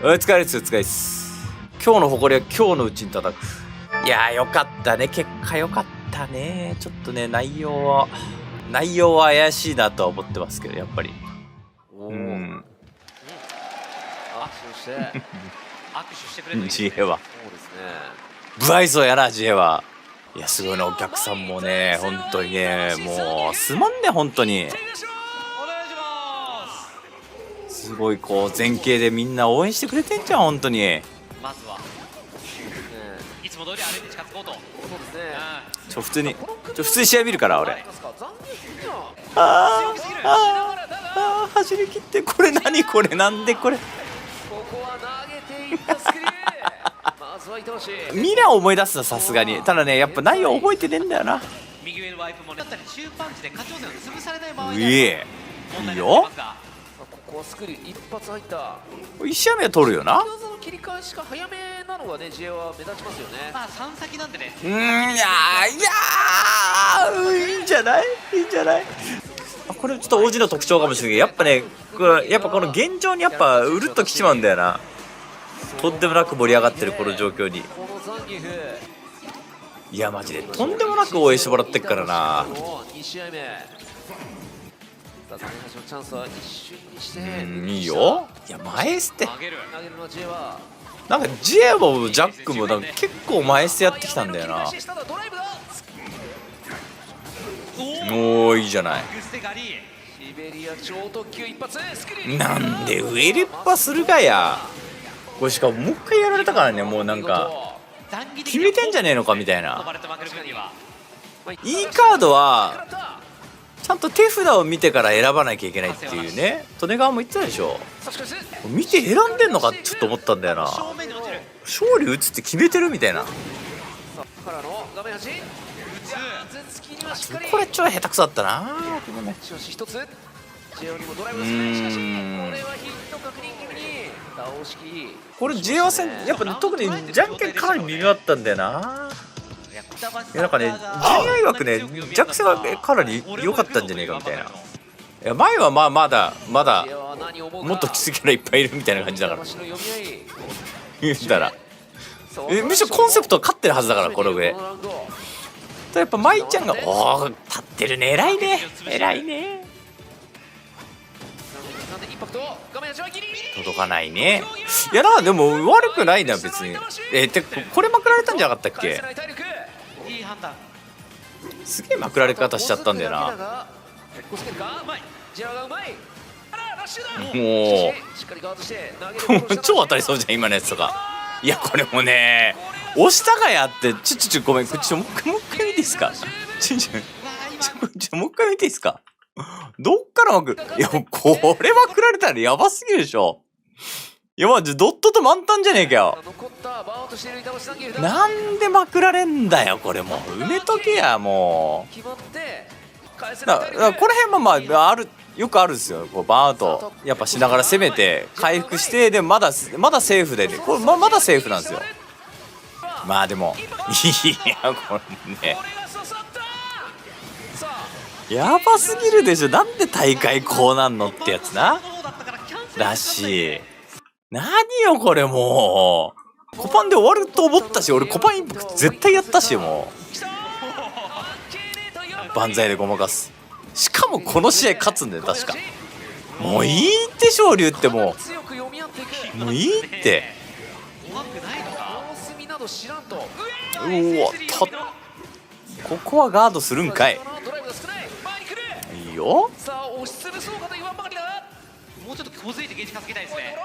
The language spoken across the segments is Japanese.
お疲れです、お疲れです。今日の誇りは今日のうちに叩く。いやー、よかったね。結果よかったね。ちょっとね、内容は怪しいなとは思ってますけど、やっぱり。握手してくれる自衛は。そうですね。不愛想やな、自衛は。いや、すごいな、お客さんもね、本当にね、もう、すまんね、本当に。お願いします。すごい、こう、前傾でみんな応援してくれてんじゃん、本当に。まずはいつも通り歩いて近づこうと。そうですね。普通に試合見るから、俺。走り切って、これ何これ、なんでこれ。ここは投げていったスクリーン。まずは伊藤氏。見りゃ思い出すな、さすがに。ただね、やっぱ内容覚えてねえんだよな。右上のワイプもね。だったり中パンチで下長線を潰されない場合いいよ。ここはスクリーン一発入った。1試合目は取るよな。技の切り返しが早めなのがね、自衛は目立ちますよね。まあ3先なんでね。いいんじゃない、いいんじゃない。これちょっと王子の特徴かもしれないけど、やっぱね、やっぱこの現状にやっぱうるっときちまうんだよな。とんでもなく盛り上がってるこの状況に。いやマジでとんでもなく応援してもらってっからな。2試合目。さあチャンスは一瞬にしていいよ。いや前捨て投げるのは J はなんか J もジャックもなんか結構前捨てやってきたんだよな。おー、いいじゃない。なんで上連覇するかや。これしかももう一回やられたからね。もうなんか決めてんじゃねえのかみたいな。いいカードはちゃんと手札を見てから選ばなきゃいけないっていうね。利根川も言ってたでしょ。見て選んでんのかってちょっと思ったんだよな。勝利打つって決めてるみたいな。これ超下手くそだったな。これ J1 戦やっぱ、ね、特にじゃんけんかなり微妙だったんだよな。いやなんかね、J 曰くね、ジャック戦はかなり良かったんじゃねえかみたいな。いや前はまだもっときついキャラいっぱいいるみたいな感じだから言ったらむしろコンセプト勝ってるはずだから、この上。やっぱ舞ちゃんがおお立ってるね。偉いね、偉いね。届かないね。いやな、でも悪くないな別に。これまくられたんじゃなかったっけ。すげえまくられ方しちゃったんだよな。もう超当たりそうじゃん今のやつとか。いやこれもね、押したかやって。ごめん、もう一回見ていいですか。もう一回見ていいですか。どっからまくる。いやこれまくられたらやばすぎるでしょ。いやマジドットと満タンじゃねえかよ。なんでまくられんだよこれ。もう埋めとけやもう。だからこの辺もある、よくあるんですよ。こうバーンアウトやっぱしながら攻めて回復して、でまだセーフで、ね、これまだセーフなんですよ。まあでもいやこれねやばすぎるでしょ。なんで大会こうなんのってやつならしい。何よこれ。もうコパンで終わると思ったし、俺コパンインパクト絶対やったし、もう万歳でごまかす。しかもこの試合勝つんだよ確か。もういいって昇竜って。もういいって。うわここはガードするんかい。いいよ。もうちょっと小づいてゲージ稼ぎたいですね。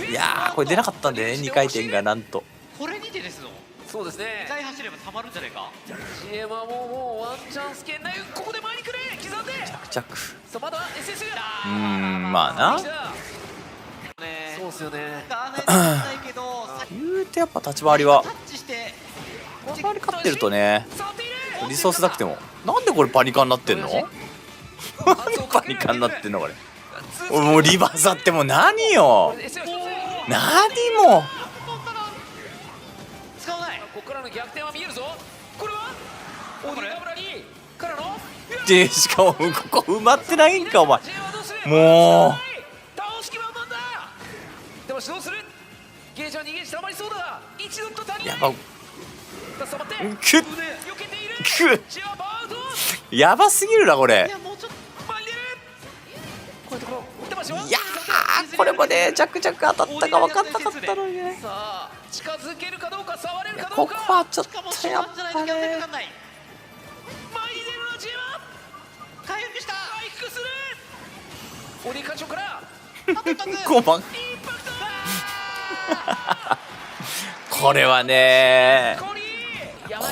いやーこれ出なかったんでね、2回転がなんと。これにてですの。そうですね。2回走ればたまるんじゃないか。GM はもうワンチャンス圏内。ここで前に来る。刻んで着々。さあまだ SS。まあな。そうですよね。言うてやっぱ立ち回りは立ち回り勝ってるとね、リソースなくても。なんでこれパニカになってんの。なんでパニカになってんのこれ。もうリバースあっても何よ。何も使わない。ここからの逆転は見えるぞ。これはオニガブラにからので、しかもここ埋まってないんかお前。も板橋どうする。ゲージは逃げ地溜まりそうだが一度と足りない。やばさあ待ってくっ避けている。くっチアバウトやばすぎるなこれ。もうちょっと前に出る。こういうところ板橋はいやーこれもね着々当たったか分かんなかったのにね。さあ近づけるかどうか触れるかどこうか。こはちょっとやっぱね前に出るのチーム回復した回復する。鬼課長から5番インパクトこれはねここ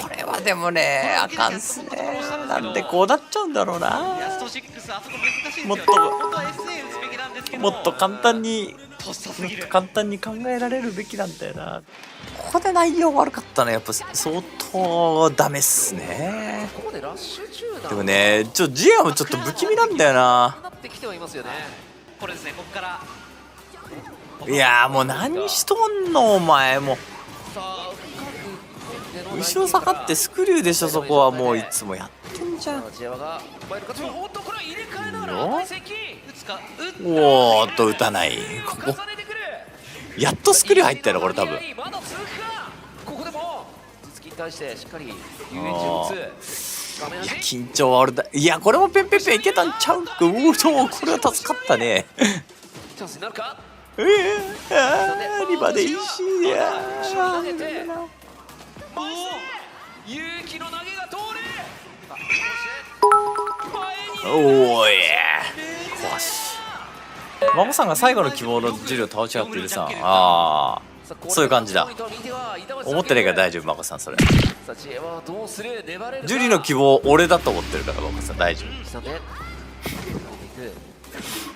れはでもねあかんっすね。なんでこうなっちゃうんだろうな。スト6あそこ難しいんですよね。もっと本当は SA 打つべきなんですけどもっと簡単にとっさすぎる。簡単に考えられるべきなんだよな。ここで内容悪かったね。やっぱ相当ダメっすね。ここでラッシュ中だ。でもねジアもちょっと不気味なんだよな。なってきてはいますよね。これですね、ここからいやーもう何しとんのお前もさあ後ろ下がってスクリューでしょ。そこはもういつもやってんじゃん。ジアワが前のカツをおっとこれは入れ替えながらいいよ対席打つか打ったおーっと打たない。ここ重ねてくる。やっとスクリュー入ったよこれ多分。まだ続くか。ここでも頭突きに対してしっかり遊園地を打つ。画面いや端緊張は俺だ。いやこれもペンペンペンいけたんちゃうか。うおそうこれは助かったね。チャンスになるか。リバでいいしいや投げて前へ勇気の投げが通る。前におーい壊し孫さんが最後の希望のジュリを倒しちゃってるさあーそういう感じだ。思ってないから大丈夫孫さんそれ。さあジエはどうする。粘れるか。ジュリの希望俺だと思ってるから孫さん大丈夫。刻んで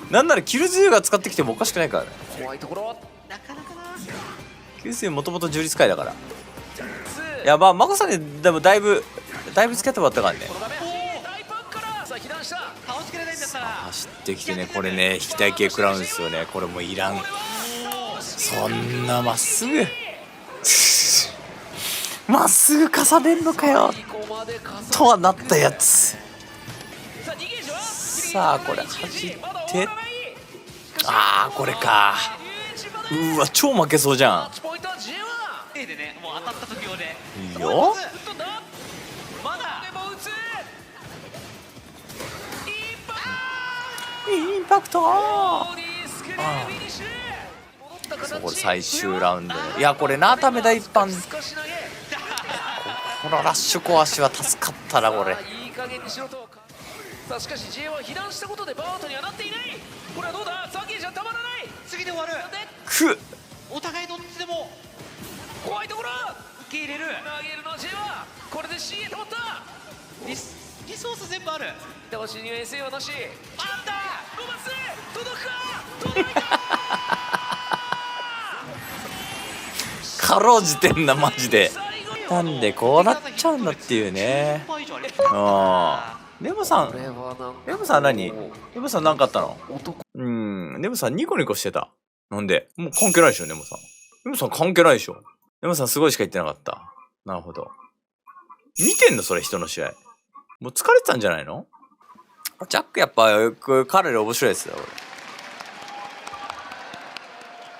なんならキルズユーが使ってきてもおかしくないからね。怖いところ。なかなかな。キルズユーもともとジュリ使いだから。いやまあ孫さんにでもだいぶ付き合ってもらったからね。この画面大パンからさあ被弾した。倒しきれないんだったら走ってきてねこれね引き体系食らうんですよね。これもいらん。そんなまっすぐまっすぐ重ねんのかよとはなったやつ。さあこれ走ってああこれか。うわ超負けそうじゃん。 A でね、もう当たった時用でいいよまだインパクトこれ最終ラウンド。いやこれなため大パンこのラッシュコアシは助かったなこれ。いい加減にしろと。さあしかし J は被弾したことでバートにはなっていない。これはどうだ。3ゲージはたまらない。次で終わる。くっお互いどっちでも怖いところ。受け入れる。投げるのは J はこれで C へ止まった。リソース全部ある。板橋には SA はなし。あったロマンス届くか。届いたかろうじてんなマジで。最後になんでこうなっちゃうんだっていうね。ネモさんこれはなんかネモさん何ネモさん何かあったの。男ネモさんニコニコしてた。なんでもう関係ないでしょネモさん。ネモさん関係ないでしょ。ネモさんすごいしか言ってなかった。なるほど。見てんのそれ人の試合。もう疲れてたんじゃないの。ジャックやっぱ彼ら面白いですよ俺。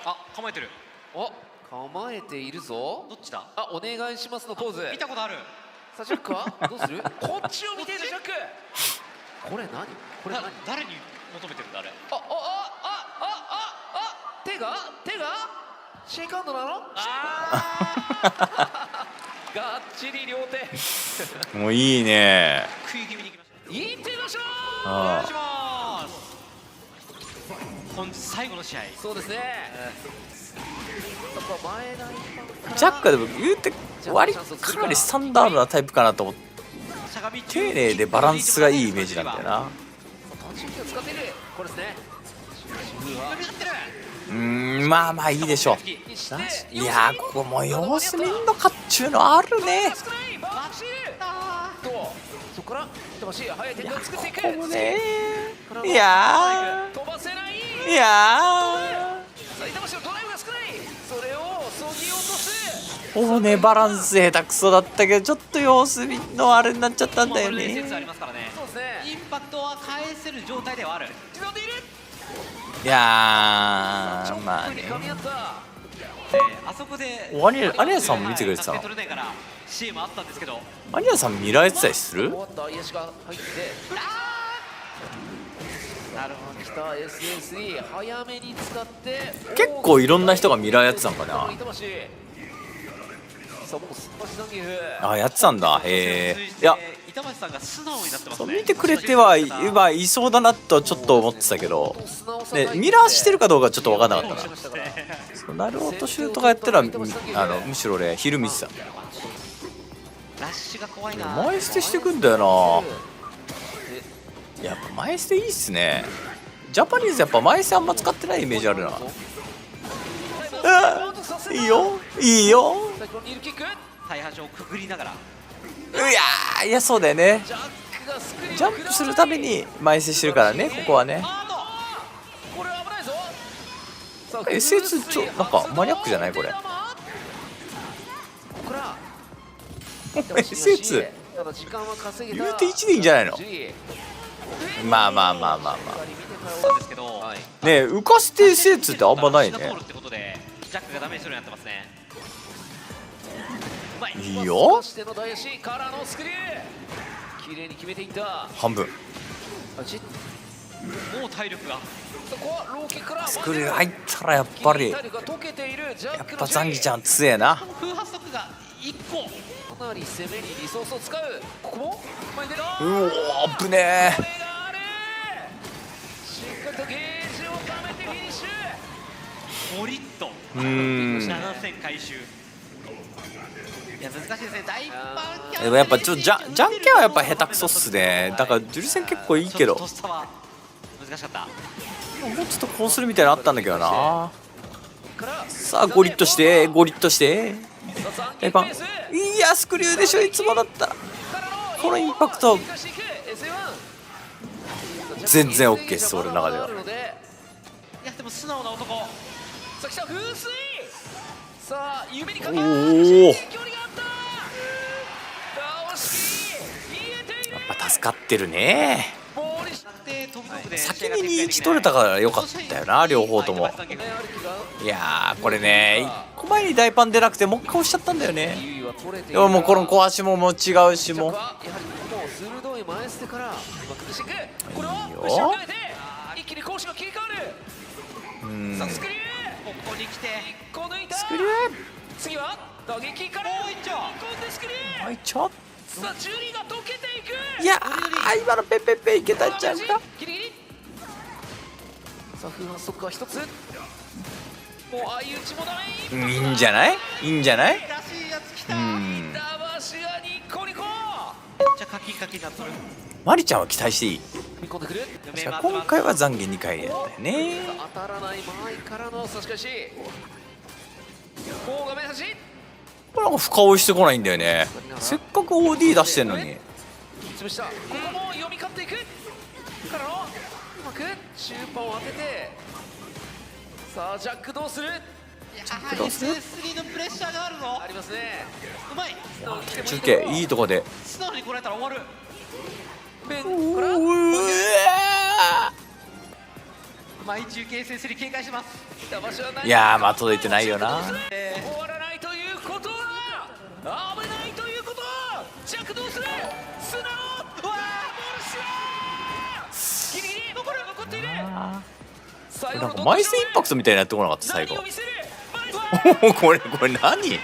あ、構えてる。お構えているぞ。どっちだ。あお願いしますのポーズ。見たことある。さあジャックはどうする。こっちを見ているジャック。これ何これ何。誰に求めてるんだあれ。手がシェイクハンドなの。がっちり両手。もういいね。食い気味に行きました。いってみましょう。お願あいします。本日最後の試合。そうですね。そこは前田あジャックはでも言うて割かなりスタンダードなタイプかなと思って。丁寧でバランスがいいイメージなんだよな。単身機を使っている。これですね。まあまあいいでしょう。いやーここも様子見んのかっちゅうのあるね。そこから早い展開を作っていく。ここもねいや飛ばせない。ーいやさあ板橋のドライブが少ない。それをそぎ落とす。ーもうねバランス下手くそだったけどちょっと様子見んのあれになっちゃったんだよ説ありね。ますからね。そうですね。インパクトは返せる状態ではある。刻んでいる。いやーまあねあそこでおアニヤさんも見てくれてたの。取れないからシーンもあったんですけど、アニヤさん見られてたりする？終わった癒しが入ってなるほど。きた SSE 早めに使って結構いろんな人がミラーやってたんかな。板橋さあもうすっぱし残牛あ、やってたんだ。へえ。いや、板橋さんが素直になってますね。そう見てくれてはいそうだなとちょっと思ってたけど、ね、ミラーしてるかどうかちょっと分かんなかったな。そうなるほどシュートがやったらむしろ俺昼見てた。ラッシュが怖いな。前捨てしてくんだよな。やっぱ前捨ていいっすね。ジャパニーズやっぱ前捨てあんま使ってないイメージあるな。いいよいいよ。大破上をくぐりながらいやそうだよね。ジャンプするために前捨てしてるからね、ここはね。これ危ないぞ。 SS なんかマニアックじゃないこれ。SS 言うて1でいいんじゃないの。まあまあまあまあまあなんですけど、ねえ浮かせて SS ってあんまないね。通るってことでジャックがダメージするようになってますね。いいよ。綺麗に決めていった。半分もう体力がスクリュー入ったらやっぱりザンギちゃん強えな。風発速が1個かなり攻めにリソースを使う。ここも前に出る。危ねこれがある。しっかりとゲージを貯めてフィニッシュ。5リット7000回収。いや難しいですね。大パンキャンでもやっぱちょっとじゃんけんはやっぱ下手くそっすね。だからジュリ戦結構いいけど、とっさは難しかった。もうちょっとこうするみたいなのあったんだけどな。さあゴリッとしてゴリッとして大パン。いやスクリューでしょいつもだったら。このインパクト全然 OK です俺の中では。いやでも素直な男。さあ来た風水。さあ指にかけおお距離があった。やっぱ助かってるね。先に2、1取れたからよかったよな両方とも。いやーこれね1個前に大パン出なくてもう一回押しちゃったんだよね。でももうこの小足ももう違うしもう鋭い前捨てから崩していく。これをいいよ後ろに変えて一気に攻守が切り替わる。さあスクリューここに来てこ抜いた。スクリュー次は打撃からもう一丁飛んでスクリュー。はいちょっさあ12が溶けていく。いやー今のペッペッペいけたんちゃうか。ギリギリ。さあ風発速は一つ。もう相打ちもダメ。いいんじゃないいいんじゃない。らしいやつ来た。板橋がニッコニコ。めっちゃカキカキになっとる。マリちゃんは期待していい。踏み込んでくる。確か今回は懺悔2回やったよね。当たらない前からの差し返し。こう画面端。これなんか深追いしてこないんだよね。せっかく OD 出してんのに。潰した。ここも読み勝っていくからのうまく中盤を当てて。さあジャックどうする。どうする SS3 のプレッシャーがあるぞ。ありますね。うまい。中継いいとこで。素直に来られたら終わる。ペンから毎中継 SS3 警戒します。板橋は何いやーまあ届いてないよな。終わらないということは危ないということはジャックどうする。素直。うわーボールシュー。ギリギリ残っている。最後のなんかマイスインパクトみたいになってこなかった最後。何を見せる。これ何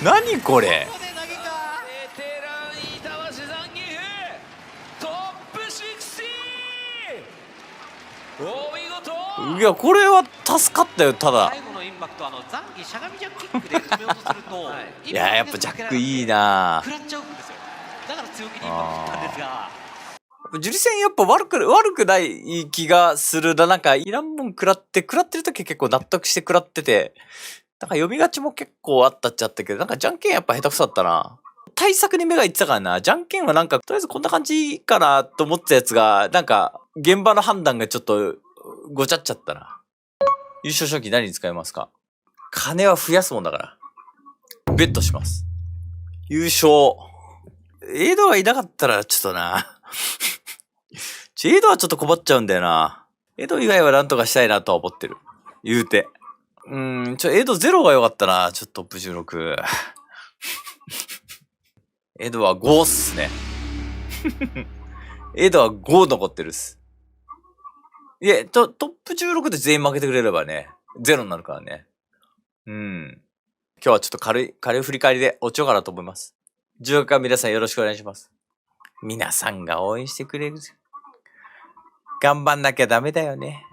何これ。ここで投げか。ベテラン板橋ザンギフトップ16。お見事。いやこれは助かったよ。ただ最後のインパクトザンギしゃがみジャックキックで止めようとするといややっぱジャックいいな。食らっちゃうんですよ。だから強気にインパクトしたんですが。ジュリ戦やっぱ悪くない気がするな。なんかいらんもん食らってる時結構納得して食らってて、なんか読み勝ちも結構あったっちゃったけど、なんかじゃんけんやっぱ下手くそだったな。対策に目がいってたからな。じゃんけんはなんかとりあえずこんな感じかなと思ってたやつが、なんか現場の判断がちょっとごちゃっちゃったな。優勝賞金何に使いますか。金は増やすもんだから。ベットします。優勝。エイドがいなかったらちょっとな。エドはちょっと困っちゃうんだよな。エド以外はなんとかしたいなとは思ってる。言うて。エド0が良かったな。ちょっとトップ16。エドは5っすね。エドは5残ってるっす。いえ、トップ16で全員負けてくれればね、0になるからね。今日はちょっと軽い振り返りで落ちようかなと思います。10月から皆さんよろしくお願いします。皆さんが応援してくれる。頑張んなきゃダメだよね。